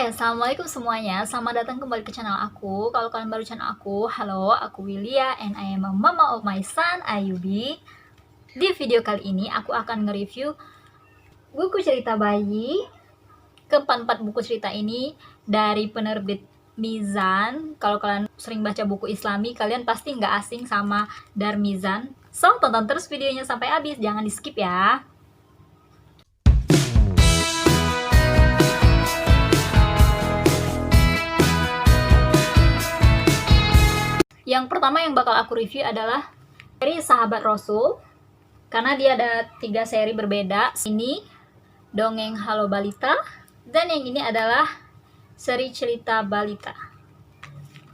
Assalamualaikum semuanya. Selamat datang kembali ke channel aku. Kalau kalian baru channel aku, halo, aku Willia and I am a mama of my son Ayubi. Di video kali ini aku akan nge-review buku cerita bayi. Keempat buku cerita ini dari penerbit Mizan. Kalau kalian sering baca buku Islami, kalian pasti nggak asing sama Dar Mizan. So, tonton terus videonya sampai habis, jangan di skip ya. Yang pertama yang bakal aku review adalah seri Sahabat Rasul, karena dia ada 3 seri berbeda. Ini Dongeng Halo Balita, dan yang ini adalah seri Cerita Balita.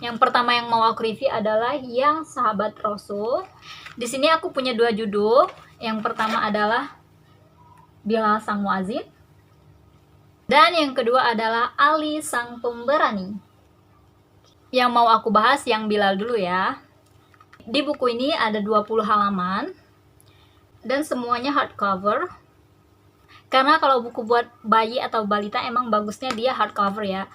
Yang pertama yang mau aku review adalah yang Sahabat Rasul. Di sini aku punya 2 judul. Yang pertama adalah Bilal Sang Muazin, dan yang kedua adalah Ali Sang Pemberani. Yang mau aku bahas yang Bilal dulu ya. Di buku ini ada 20 halaman dan semuanya hardcover. Karena kalau buku buat bayi atau balita emang bagusnya dia hardcover ya.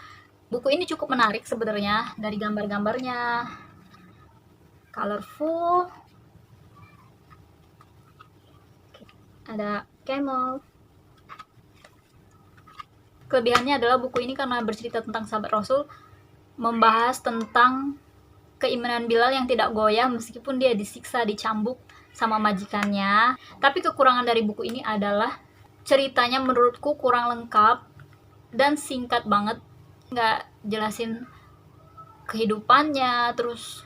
Buku ini cukup menarik sebenarnya dari gambar-gambarnya. Colorful. Ada camel. Kelebihannya adalah buku ini karena bercerita tentang sahabat Rasul, membahas tentang keimanan Bilal yang tidak goyah meskipun dia disiksa, dicambuk sama majikannya. Tapi kekurangan dari buku ini adalah ceritanya menurutku kurang lengkap dan singkat banget. Nggak jelasin kehidupannya, terus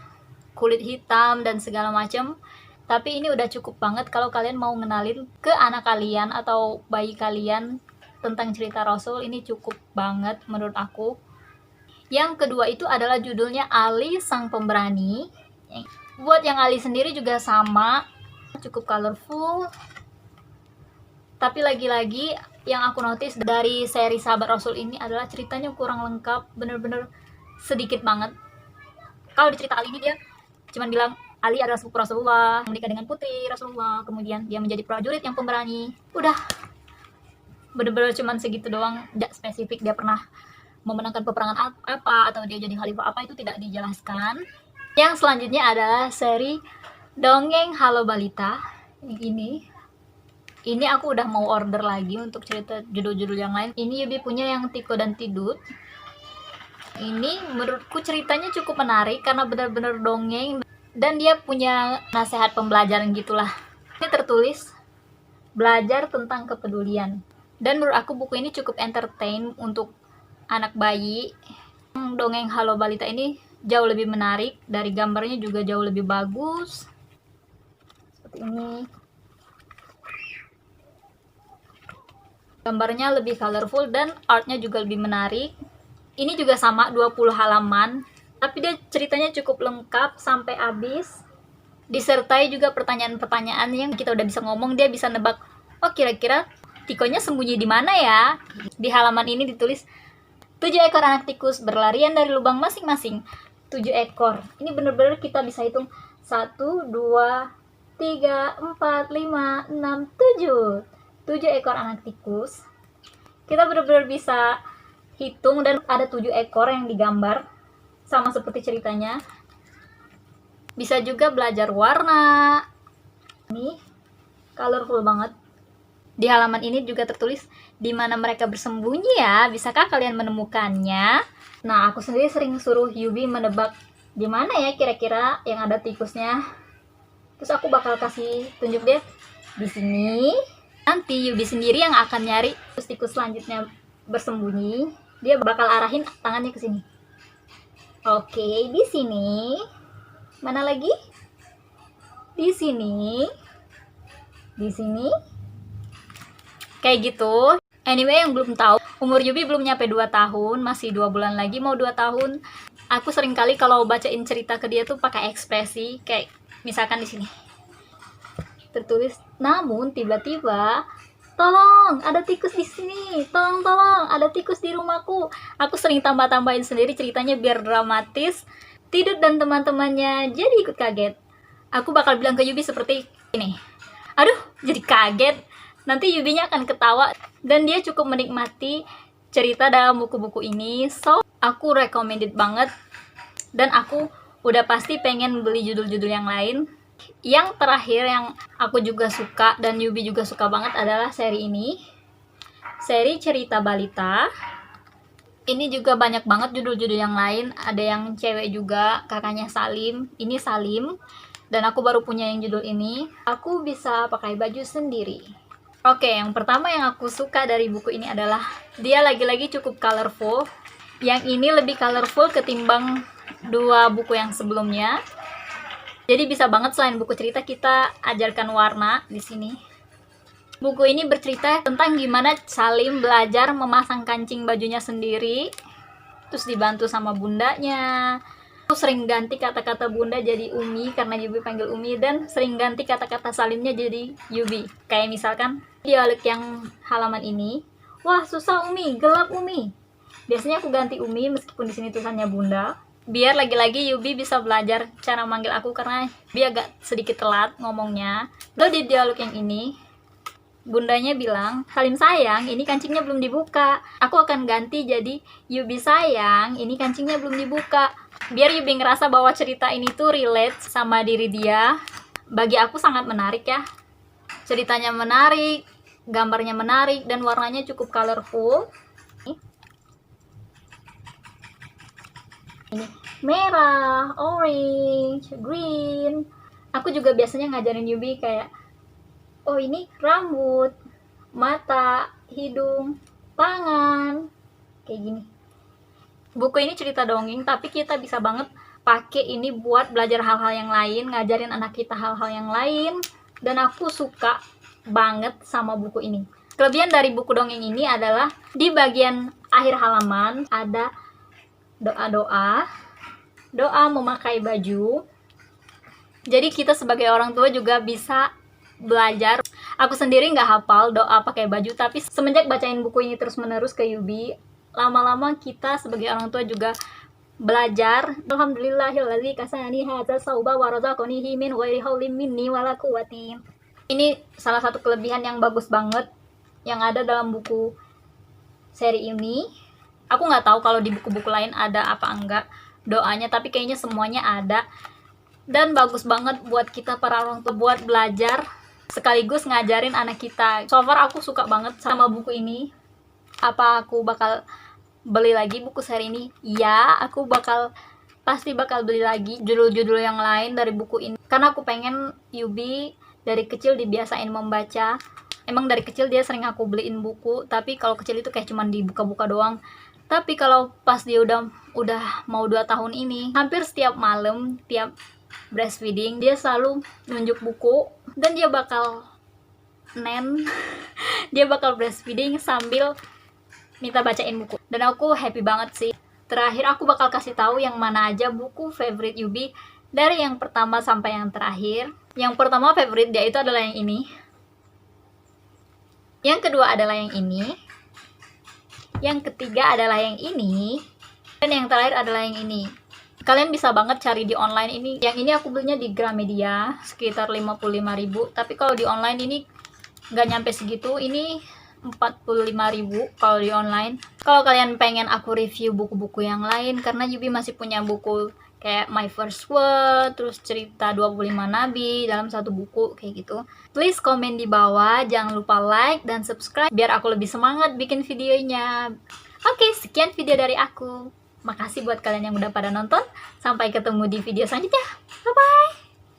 kulit hitam dan segala macam. Tapi ini udah cukup banget kalau kalian mau ngenalin ke anak kalian atau bayi kalian tentang cerita Rasul. Ini cukup banget menurut aku. Yang kedua itu adalah judulnya Ali Sang Pemberani. Buat yang Ali sendiri juga sama, cukup colorful. Tapi lagi-lagi yang aku notice dari seri Sahabat Rasul ini adalah ceritanya kurang lengkap, bener-bener sedikit banget. Kalau di cerita Ali ini dia cuma bilang Ali adalah sepupu Rasulullah, menikah dengan putri Rasulullah, kemudian dia menjadi prajurit yang pemberani. Udah, bener-bener cuman segitu doang, tidak spesifik dia pernah memenangkan peperangan apa atau dia jadi khalifah apa, itu tidak dijelaskan. Yang selanjutnya adalah seri Dongeng Halo Balita. Ini aku udah mau order lagi untuk cerita judul-judul yang lain. Ini Yubi punya yang Tiko dan Tidut. Ini menurutku ceritanya cukup menarik karena benar-benar dongeng dan dia punya nasihat pembelajaran gitulah. Ini tertulis belajar tentang kepedulian. Dan menurut aku buku ini cukup entertain untuk anak bayi. Dongeng Halo Balita ini jauh lebih menarik, dari gambarnya juga jauh lebih bagus. Seperti ini. Gambarnya lebih colorful dan artnya juga lebih menarik. Ini juga sama 20 halaman, tapi dia ceritanya cukup lengkap sampai habis. Disertai juga pertanyaan-pertanyaan yang kita udah bisa ngomong, dia bisa nebak, oh kira-kira tikonya sembunyi di mana ya? Di halaman ini ditulis 7 ekor anak tikus berlarian dari lubang masing-masing. 7 ekor. Ini bener-bener kita bisa hitung 1, 2, 3, 4, 5, 6, 7. 7 ekor anak tikus. Kita bener-bener bisa hitung dan ada 7 ekor yang digambar. Sama seperti ceritanya. Bisa juga belajar warna. Ini colorful banget. Di halaman ini juga tertulis di mana mereka bersembunyi ya. Bisakah kalian menemukannya? Nah, aku sendiri sering suruh Yubi menebak di mana ya kira-kira yang ada tikusnya. Terus aku bakal kasih tunjuk dia di sini. Nanti Yubi sendiri yang akan nyari tikus selanjutnya bersembunyi. Dia bakal arahin tangannya ke sini. Oke, di sini. Mana lagi? Di sini. Di sini. Kayak gitu. Anyway, yang belum tahu, umur Yubi belum nyampe 2 tahun, masih 2 bulan lagi mau 2 tahun. Aku sering kali kalau bacain cerita ke dia tuh pakai ekspresi, kayak misalkan di sini tertulis, namun tiba-tiba, tolong, ada tikus di sini, tolong, ada tikus di rumahku. Aku sering tambah-tambahin sendiri ceritanya biar dramatis. Tidut dan teman-temannya jadi ikut kaget. Aku bakal bilang ke Yubi seperti ini, aduh, jadi kaget. Nanti Yubinya akan ketawa dan dia cukup menikmati cerita dalam buku-buku ini. So, aku recommended banget. Dan aku udah pasti pengen beli judul-judul yang lain. Yang terakhir yang aku juga suka dan Yubi juga suka banget adalah seri ini. Seri Cerita Balita. Ini juga banyak banget judul-judul yang lain. Ada yang cewek juga, kakaknya Salim. Ini Salim. Dan aku baru punya yang judul ini. Aku bisa pakai baju sendiri. Oke, yang pertama yang aku suka dari buku ini adalah dia lagi-lagi cukup colorful. Yang ini lebih colorful ketimbang dua buku yang sebelumnya. Jadi bisa banget selain buku cerita kita ajarkan warna di sini. Buku ini bercerita tentang gimana Salim belajar memasang kancing bajunya sendiri, terus dibantu sama bundanya. Terus sering ganti kata-kata bunda jadi Umi karena Yubi panggil Umi, dan sering ganti kata-kata Salimnya jadi Yubi. Kayak misalkan dialog yang halaman ini, wah susah Umi, gelap Umi. Biasanya aku ganti Umi meskipun di sini tulisannya bunda. Biar lagi-lagi Yubi bisa belajar cara manggil aku karena dia agak sedikit telat ngomongnya. Lalu di dialog yang ini, bundanya bilang, Salim sayang, ini kancingnya belum dibuka. Aku akan ganti jadi Yubi sayang, ini kancingnya belum dibuka. Biar Yubi ngerasa bahwa cerita ini tuh relate sama diri dia. Bagi aku sangat menarik ya. Ceritanya menarik, gambarnya menarik, dan warnanya cukup colorful. Ini merah, orange, green. Aku juga biasanya ngajarin Yubi kayak, oh ini rambut, mata, hidung, tangan, kayak gini. Buku ini cerita dongeng, tapi kita bisa banget pakai ini buat belajar hal-hal yang lain, ngajarin anak kita hal-hal yang lain. Dan aku suka banget sama buku ini. Kelebihan dari buku dongeng ini adalah di bagian akhir halaman ada doa-doa, doa memakai baju. Jadi kita sebagai orang tua juga bisa belajar. Aku sendiri nggak hafal doa pakai baju, tapi semenjak bacain buku ini terus-menerus ke Yubi, lama-lama kita sebagai orang tua juga belajar. Alhamdulillahilladzi kasani hadza sauba wa razaqanihi min ghairi haulin minni wala quwwati. Ini salah satu kelebihan yang bagus banget yang ada dalam buku seri ini. Aku nggak tahu kalau di buku-buku lain ada apa enggak doanya, tapi kayaknya semuanya ada. Dan bagus banget buat kita para orang tua buat belajar sekaligus ngajarin anak kita. So far aku suka banget sama buku ini. Apa aku bakal beli lagi buku seri ini? Ya, aku pasti bakal beli lagi judul-judul yang lain dari buku ini. Karena aku pengen Yubi dari kecil dibiasain membaca. Emang dari kecil dia sering aku beliin buku, tapi kalau kecil itu kayak cuman dibuka-buka doang. Tapi kalau pas dia udah mau 2 tahun ini, hampir setiap malam, tiap breastfeeding, dia selalu nunjuk buku dan dia bakal dia bakal breastfeeding sambil minta bacain buku. Dan aku happy banget sih. Terakhir aku bakal kasih tahu yang mana aja buku favorite Yubi dari yang pertama sampai yang terakhir. Yang pertama favorite dia itu adalah yang ini. Yang kedua adalah yang ini. Yang ketiga adalah yang ini. Dan yang terakhir adalah yang ini. Kalian bisa banget cari di online ini. Yang ini aku belinya di Gramedia sekitar 55.000. Tapi kalau di online ini nggak nyampe segitu. Ini 45.000 kalau di online. Kalau kalian pengen aku review buku-buku yang lain, karena Yubi masih punya buku kayak My First Word, terus cerita 25 Nabi dalam satu buku kayak gitu. Please komen di bawah, jangan lupa like dan subscribe biar aku lebih semangat bikin videonya. Oke, sekian video dari aku. Makasih buat kalian yang udah pada nonton. Sampai ketemu di video selanjutnya. Bye bye.